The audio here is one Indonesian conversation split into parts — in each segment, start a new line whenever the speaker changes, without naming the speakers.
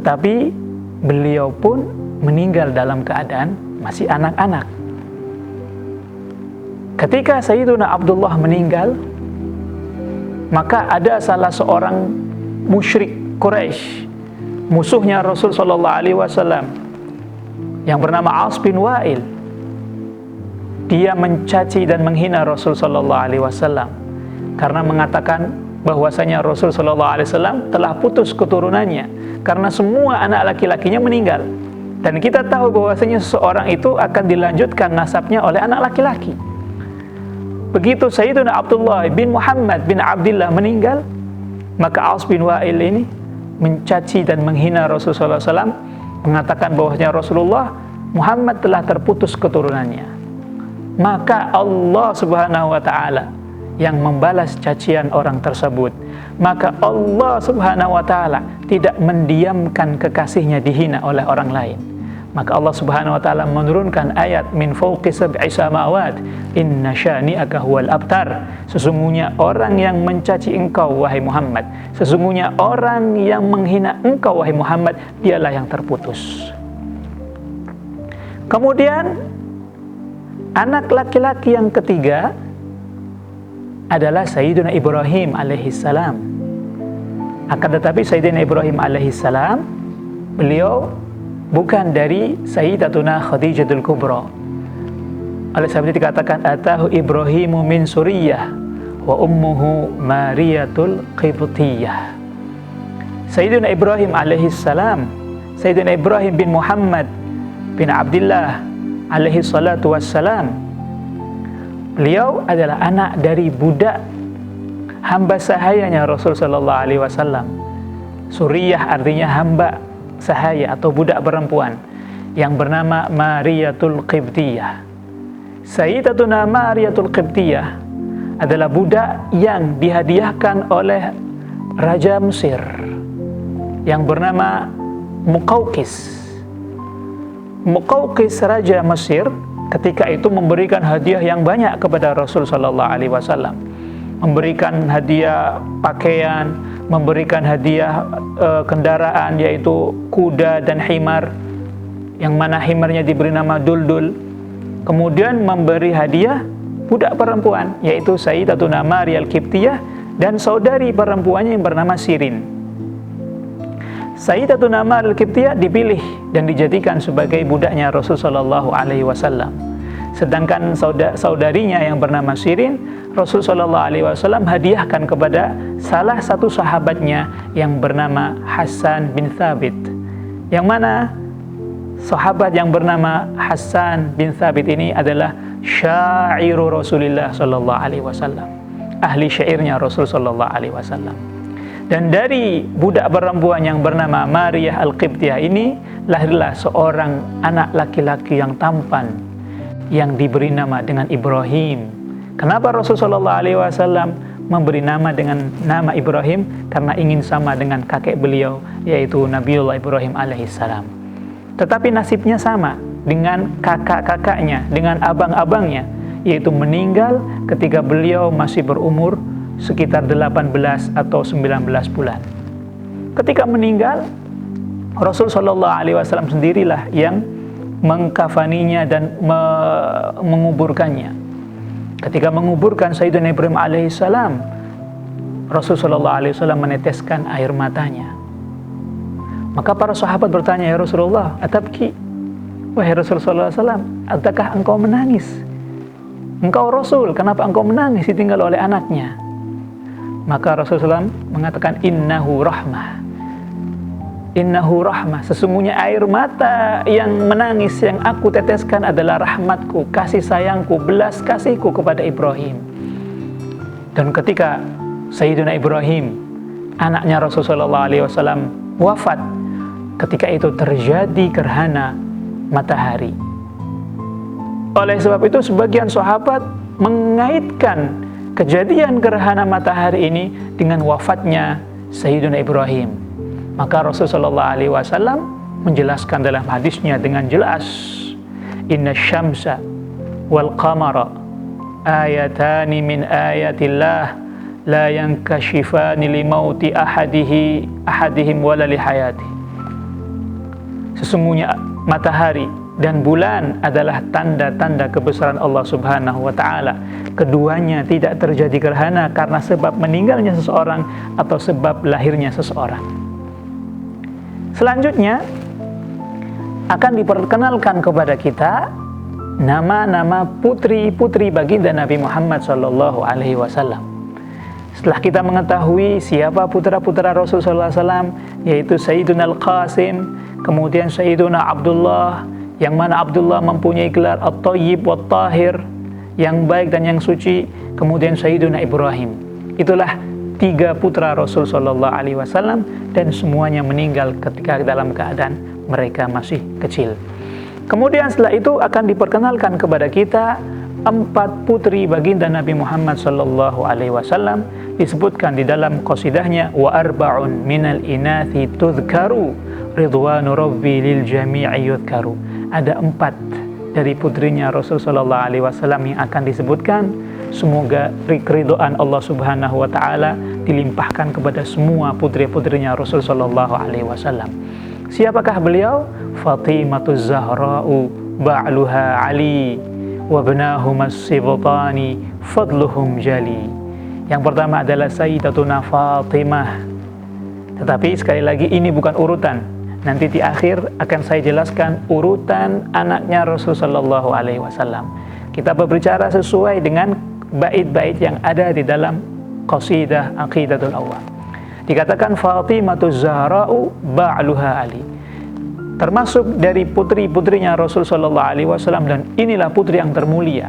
tetapi beliau pun meninggal dalam keadaan masih anak-anak. Ketika Sayyiduna Abdullah meninggal, maka ada salah seorang musyrik Quraisy, musuhnya Rasul sallallahu alaihi wasallam, yang bernama As bin Wa'il. Dia mencaci dan menghina Rasul sallallahu alaihi wasallam karena mengatakan bahwasanya Rasul sallallahu alaihi wasallam telah putus keturunannya karena semua anak laki-lakinya meninggal. Dan kita tahu bahwasanya seseorang itu akan dilanjutkan nasabnya oleh anak laki-laki. Begitu Sayyiduna Abdullah bin Muhammad bin Abdullah meninggal, maka As bin Wa'il ini mencaci dan menghina Rasulullah SAW, mengatakan bahwasanya Rasulullah Muhammad telah terputus keturunannya. Maka Allah Subhanahu wa Ta'ala yang membalas cacian orang tersebut. Maka Allah Subhanahu wa Ta'ala tidak mendiamkan kekasihnya dihina oleh orang lain. Maka Allah Subhanahu wa Ta'ala menurunkan ayat min fawqi sab'i samawat inna syani'aka huwal abtar. Sesungguhnya orang yang mencaci engkau wahai Muhammad, sesungguhnya orang yang menghina engkau wahai Muhammad, dialah yang terputus. Kemudian anak laki-laki yang ketiga adalah Sayyidina Ibrahim alaihissalam. Akan tetapi Sayyidina Ibrahim alaihissalam, beliau bukan dari Sayyidatuna Khadijatul Kubra. Oleh sebab itu dikatakan atahu Ibrahimu min Suriyah wa ummuhu Mariyatul Qibtiyah. Sayyidina Ibrahim alaihissalam, Sayyidina Ibrahim bin Muhammad bin Abdullah alaihi salatu wassalam, beliau adalah anak dari budak hamba sahayanya Rasul sallallahu alaihi wasallam. Suriyah artinya hamba sahaya atau budak perempuan yang bernama Mariyatul Qibtiyah. Sayyidatuna Mariyatul Qibtiyah adalah budak yang dihadiahkan oleh Raja Mesir yang bernama Muqawqis. Muqawqis Raja Mesir ketika itu memberikan hadiah yang banyak kepada Rasul sallallahu alaihi wasallam. Memberikan hadiah pakaian, memberikan hadiah kendaraan yaitu kuda dan himar, yang mana himarnya diberi nama Duldul. Kemudian memberi hadiah budak perempuan yaitu Sayyidatuna Maria Al-Qibtiyah dan saudari perempuannya yang bernama Sirin. Sayyidatuna Maria Al-Qibtiyah dipilih dan dijadikan sebagai budaknya Rasul sallallahu alaihi wasallam. Sedangkan saudarinya yang bernama Sirin, Rasul sallallahu alaihi wasallam hadiahkan kepada salah satu sahabatnya yang bernama Hasan bin Thabit. Yang mana sahabat yang bernama Hasan bin Thabit ini adalah syairu Rasulullah sallallahu alaihi wasallam, ahli syairnya Rasul sallallahu alaihi wasallam. Dan dari budak perempuan yang bernama Maria Al-Qibtiyah ini lahirlah seorang anak laki-laki yang tampan yang diberi nama dengan Ibrahim. Kenapa Rasulullah sallallahu alaihi wasallam memberi nama dengan nama Ibrahim? Karena ingin sama dengan kakek beliau yaitu Nabiullah Ibrahim alaihissalam. Tetapi nasibnya sama dengan kakak-kakaknya, dengan abang-abangnya, yaitu meninggal ketika beliau masih berumur sekitar 18 atau 19 bulan. Ketika meninggal, Rasul sallallahu alaihi wasallam sendirilah yang mengkafaninya dan menguburkannya. Ketika menguburkan Sayyidina Ibrahim alaihissalam, Rasul sallallahu alaihi wasallam meneteskan air matanya. Maka para sahabat bertanya, ya Rasulullah, atabki? Wahai Rasulullah sallallahu alaihi wasallam, adakah engkau menangis? Engkau Rasul, kenapa engkau menangis ditinggal oleh anaknya? Maka Rasulullah mengatakan, innahu rahmah. Innahu rahmah, sesungguhnya air mata yang menangis yang aku teteskan adalah rahmatku, kasih sayangku, belas kasihku kepada Ibrahim. Dan ketika Sayyidina Ibrahim, anaknya Rasulullah SAW wafat, ketika itu terjadi gerhana matahari. Oleh sebab itu sebagian sahabat mengaitkan kejadian gerhana matahari ini dengan wafatnya Sayyidina Ibrahim. Maka Rasulullah SAW menjelaskan dalam hadisnya dengan jelas, inna syamsa wal qamara ayatani min ayatillah la yankashifani li mauti ahadihim wala li hayati. Sesungguhnya matahari dan bulan adalah tanda-tanda kebesaran Allah Subhanahu wa taala. Keduanya tidak terjadi gerhana karena sebab meninggalnya seseorang atau sebab lahirnya seseorang. Selanjutnya akan diperkenalkan kepada kita nama-nama putri-putri baginda Nabi Muhammad sallallahu alaihi wasallam. Setelah kita mengetahui siapa putra-putra Rasulullah SAW, yaitu Sayyiduna Al-Qasim, kemudian Sayyiduna Abdullah, yang mana Abdullah mempunyai gelar At-Tayyib Wat-Tahir, yang baik dan yang suci, kemudian Sayyiduna Ibrahim. Itulah 3 putra Rasul sallallahu alaihi wasallam, dan semuanya meninggal ketika dalam keadaan mereka masih kecil. Kemudian setelah itu akan diperkenalkan kepada kita 4 putri baginda Nabi Muhammad sallallahu alaihi wasallam, disebutkan di dalam qasidahnya, wa arba'un minal inathi tudhkaru ridwanu rabbi lil jami'i yudhkaru. Ada 4 dari putrinya Rasul sallallahu alaihi wasallam yang akan disebutkan. Semoga keridhaan Allah Subhanahu wa taala dilimpahkan kepada semua putri-putrinya Rasul sallallahu alaihi wasallam. Siapakah beliau? Fatimatuz Zahra'u ba'luha Ali wa bnahumas sibtani fadluhum jali. Yang pertama adalah Sayyidatuna Fatimah. Tetapi sekali lagi ini bukan urutan. Nanti di akhir akan saya jelaskan urutan anaknya Rasul sallallahu alaihi wasallam. Kita berbicara sesuai dengan bait-bait yang ada di dalam qasidah Aqidatul Awwam. Dikatakan Fatimatuz Zahra'u ba'luha Ali. Termasuk dari putri-putrinya Rasul sallallahu alaihi wasallam, dan inilah putri yang termulia,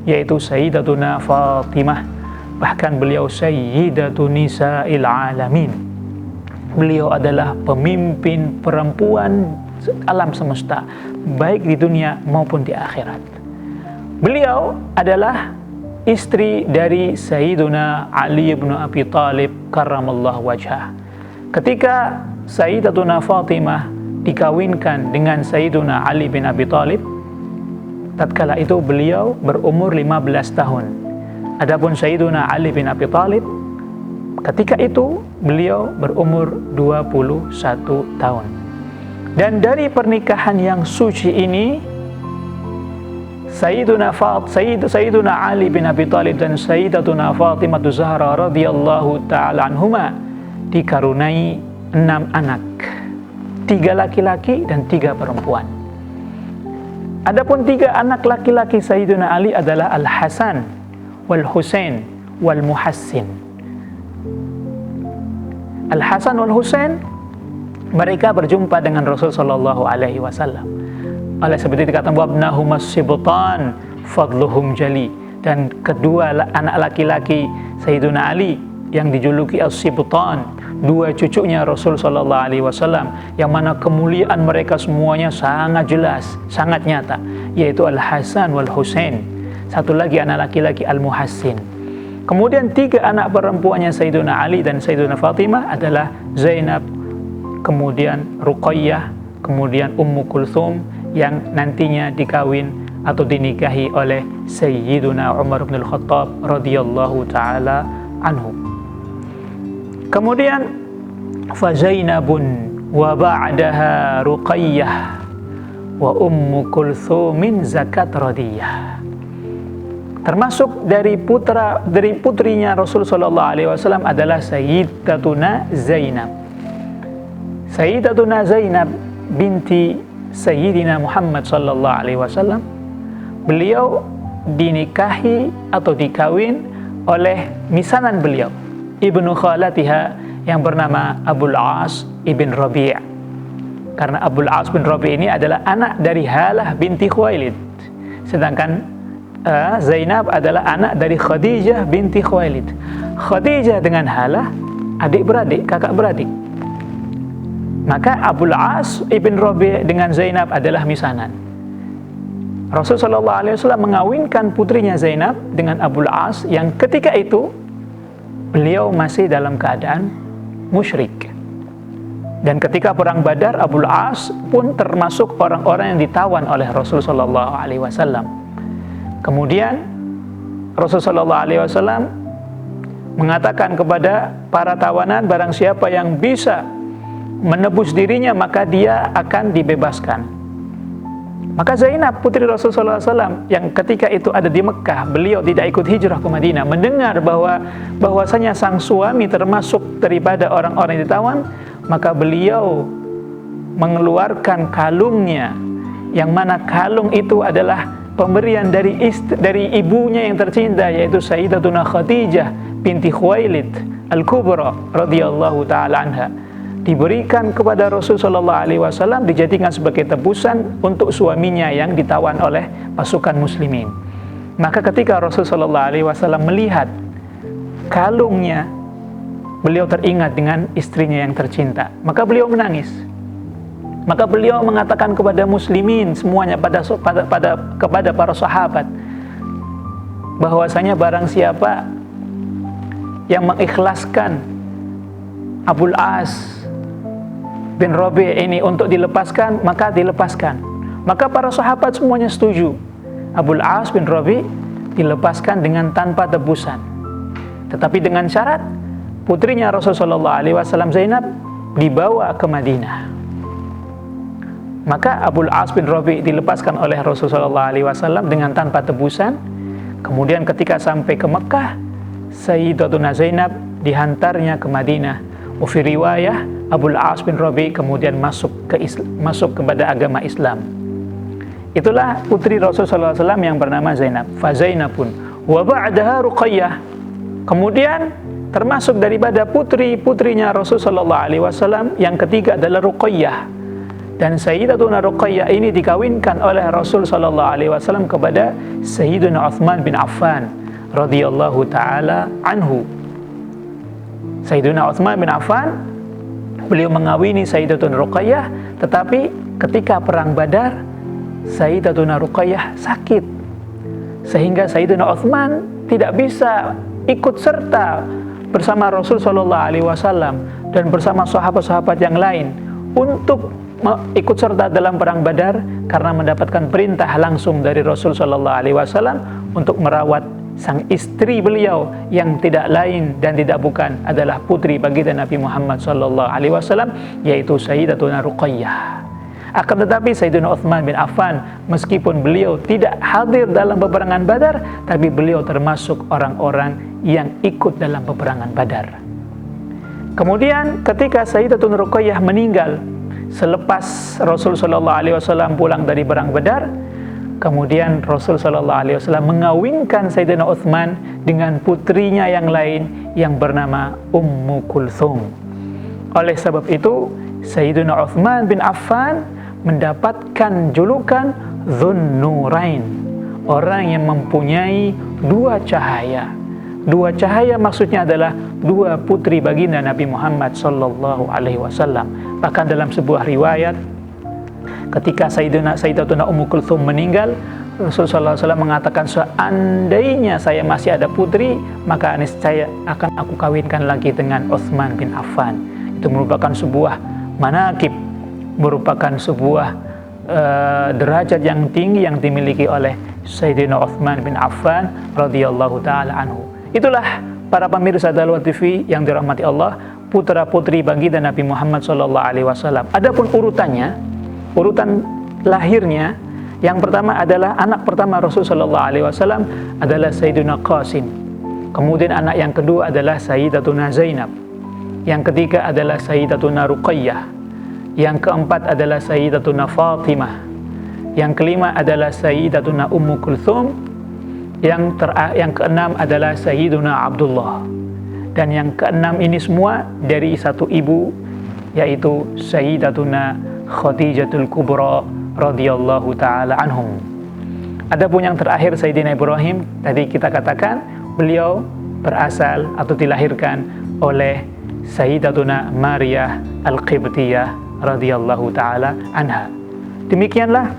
yaitu Sayyidatuna Fatimah. Bahkan beliau Sayyidatu Nisa'il Alamin. Beliau adalah pemimpin perempuan alam semesta, baik di dunia maupun di akhirat. Beliau adalah istri dari Sayyiduna Ali bin Abi Thalib karramallahu wajhah. Ketika Sayyidatuna Fatimah dikawinkan dengan Sayyiduna Ali bin Abi Thalib, tatkala itu beliau berumur 15 tahun. Adapun Sayyiduna Ali bin Abi Thalib ketika itu beliau berumur 21 tahun. Dan dari pernikahan yang suci ini, Sayyiduna Ali bin Abi Thalib dan Sayyidatuna Fatimah Zahra radhiyallahu ta'ala anhuma dikaruniai 6 anak, 3 laki-laki dan 3 perempuan. Adapun 3 anak laki-laki Sayyiduna Ali adalah Al-Hasan wal Husain wal Muhassin. Al-Hasan wal Husain, mereka berjumpa dengan Rasul sallallahu alaihi wasallam. Oleh sebab itu dikatakan wabnahumas sibtan fadluhum jali, dan kedua anak laki-laki Sayyiduna Ali yang dijuluki as-sibtan, 2 cucunya Rasul sallallahu alaihi wasallam, yang mana kemuliaan mereka semuanya sangat jelas, sangat nyata, yaitu Al-Hasan wal Husain. Satu lagi anak laki-laki Al-Muhassin. Kemudian 3 anak perempuannya Sayyiduna Ali dan Sayyiduna Fatimah adalah Zainab, kemudian Ruqayyah, kemudian Ummu Kulthum, yang nantinya dikawin atau dinikahi oleh Sayyiduna Umar bin Al-Khattab radhiyallahu ta'ala anhu. Kemudian Fazainabun wa ba'daha Ruqayyah wa Ummu Kulthumin zakat radiyah. Termasuk dari putrinya Rasul sallallahu alaihi wasallam adalah Sayyidatuna Zainab. Sayyidatuna Zainab binti Sayyidina Muhammad sallallahu alaihi wasallam, beliau dinikahi atau dikawin oleh misanan beliau, ibnu khalatiha, yang bernama Abul As ibn Rabi'. Karena Abul As bin Rabi' ini adalah anak dari Halah binti Khuwailid, sedangkan Zainab adalah anak dari Khadijah binti Khuwailid. Khadijah dengan Halah adik-beradik, kakak beradik. Maka Abul As ibn Rabi' dengan Zainab adalah misanan. Rasulullah SAW mengawinkan putrinya Zainab dengan Abul As, yang ketika itu beliau masih dalam keadaan musyrik. Dan ketika perang Badar, Abul As pun termasuk orang-orang yang ditawan oleh Rasulullah SAW. Kemudian Rasulullah SAW mengatakan kepada para tawanan, barang siapa yang bisa menebus dirinya, maka dia akan dibebaskan. Maka Zainab putri Rasulullah SAW yang ketika itu ada di Mekah, beliau tidak ikut hijrah ke Madinah, mendengar bahwasanya sang suami termasuk daripada orang-orang yang ditawan, maka beliau mengeluarkan kalungnya, yang mana kalung itu adalah pemberian dari ibunya yang tercinta, yaitu Sayyidatuna Khadijah binti Khuwailid Al-Kubra radhiyallahu taala anha, diberikan kepada Rasulullah SAW, dijadikan sebagai tebusan untuk suaminya yang ditawan oleh pasukan muslimin. Maka ketika Rasulullah SAW melihat kalungnya, beliau teringat dengan istrinya yang tercinta, maka beliau menangis. Maka beliau mengatakan kepada muslimin semuanya, kepada para sahabat, bahwasanya barang siapa yang mengikhlaskan Abul As bin Rabi' ini untuk dilepaskan, maka dilepaskan. Maka para sahabat semuanya setuju. Abul As bin Rabi' dilepaskan dengan tanpa tebusan. Tetapi dengan syarat putrinya Rasulullah SAW Zainab dibawa ke Madinah. Maka Abul As bin Rabi' dilepaskan oleh Rasulullah SAW dengan tanpa tebusan. Kemudian ketika sampai ke Mekah, Sayyidatuna Zainab dihantarnya ke Madinah. Fi riwayah, Abul As bin Rabi' kemudian masuk kepada agama Islam. Itulah putri Rasulullah SAW yang bernama Zainab. Fa Zainabun wa ba'daha Ruqayyah. Kemudian termasuk daripada putri-putrinya Rasulullah SAW yang ketiga adalah Ruqayyah. Dan Sayyidatuna Ruqayyah ini dikawinkan oleh Rasul SAW kepada Sayyidina Uthman bin Affan radhiyallahu taala anhu. Sayyidina Uthman bin Affan, beliau mengawini Sayyidatuna Ruqayyah, tetapi ketika perang Badar, Sayyidatuna Ruqayyah sakit, sehingga Sayyidina Uthman tidak bisa ikut serta bersama Rasul SAW dan bersama sahabat-sahabat yang lain untuk ikut serta dalam perang Badar, karena mendapatkan perintah langsung dari Rasul SAW untuk merawat sang istri beliau yang tidak lain dan tidak bukan adalah putri baginda Nabi Muhammad SAW, yaitu Sayyidatuna Ruqayyah. Akan tetapi Sayyidina Uthman bin Affan, meskipun beliau tidak hadir dalam peperangan Badar, tapi beliau termasuk orang-orang yang ikut dalam peperangan Badar. Kemudian ketika Sayyidatuna Ruqayyah meninggal selepas Rasul SAW pulang dari perang Badar, kemudian Rasul SAW mengawinkan Sayyidina Uthman dengan putrinya yang lain yang bernama Ummu Kulthum. Oleh sebab itu, Sayyidina Uthman bin Affan mendapatkan julukan Dzun Nurain, orang yang mempunyai dua cahaya. Dua cahaya maksudnya adalah dua putri baginda Nabi Muhammad SAW. Bahkan dalam sebuah riwayat, ketika Sayyidatuna Ummu Kulthum meninggal, Rasulullah SAW mengatakan, seandainya saya masih ada putri, maka niscaya akan aku kawinkan lagi dengan Uthman bin Affan. Itu merupakan sebuah manaqib, merupakan sebuah derajat yang tinggi yang dimiliki oleh Sayyidina Uthman bin Affan radhiyallahu taala anhu. Itulah para pemirsa Dalwar TV yang dirahmati Allah, putra-putri baginda Nabi Muhammad SAW. Adapun urutan lahirnya, yang pertama adalah anak pertama Rasulullah SAW adalah Sayyidina Qasim. Kemudian anak yang kedua adalah Sayyidatuna Zainab. Yang ketiga adalah Sayyidatuna Ruqayyah. Yang keempat adalah Sayyidatuna Fatimah. Yang kelima adalah Sayyidatuna Ummu Kulthum. Yang keenam adalah Sayyiduna Abdullah. Dan yang keenam ini semua dari satu ibu, yaitu Sayyidatuna Khadijatul Kubra radhiyallahu taala anhum. Adapun yang terakhir Sayyidina Ibrahim, tadi kita katakan beliau berasal atau dilahirkan oleh Sayyidatuna Maryah Al-Qibtiyah radhiyallahu taala anha. Demikianlah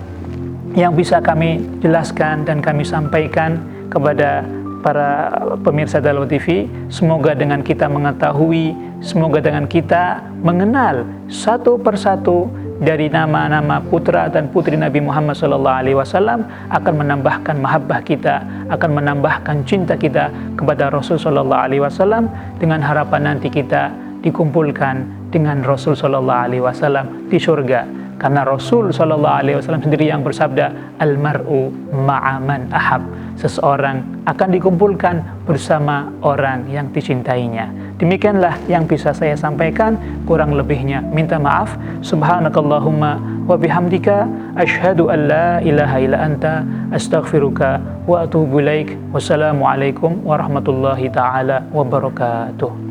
yang bisa kami jelaskan dan kami sampaikan kepada para pemirsa Dalwar TV. Semoga dengan kita mengetahui, semoga dengan kita mengenal satu persatu dari nama-nama putra dan putri Nabi Muhammad SAW akan menambahkan mahabbah kita, akan menambahkan cinta kita kepada Rasul SAW, dengan harapan nanti kita dikumpulkan dengan Rasul Shallallahu Alaihi Wasallam di surga. Karena Rasul Shallallahu Alaihi Wasallam sendiri yang bersabda, al-mar'u ma'aman ahab. Seseorang akan dikumpulkan bersama orang yang dicintainya. Demikianlah yang bisa saya sampaikan. Kurang lebihnya minta maaf. Subhanakallahumma wa bihamdika asyhadu an la ilaha illa anta astaghfiruka wa atubu ilaik. Wassalamualaikum warahmatullahi taala wabarakatuh.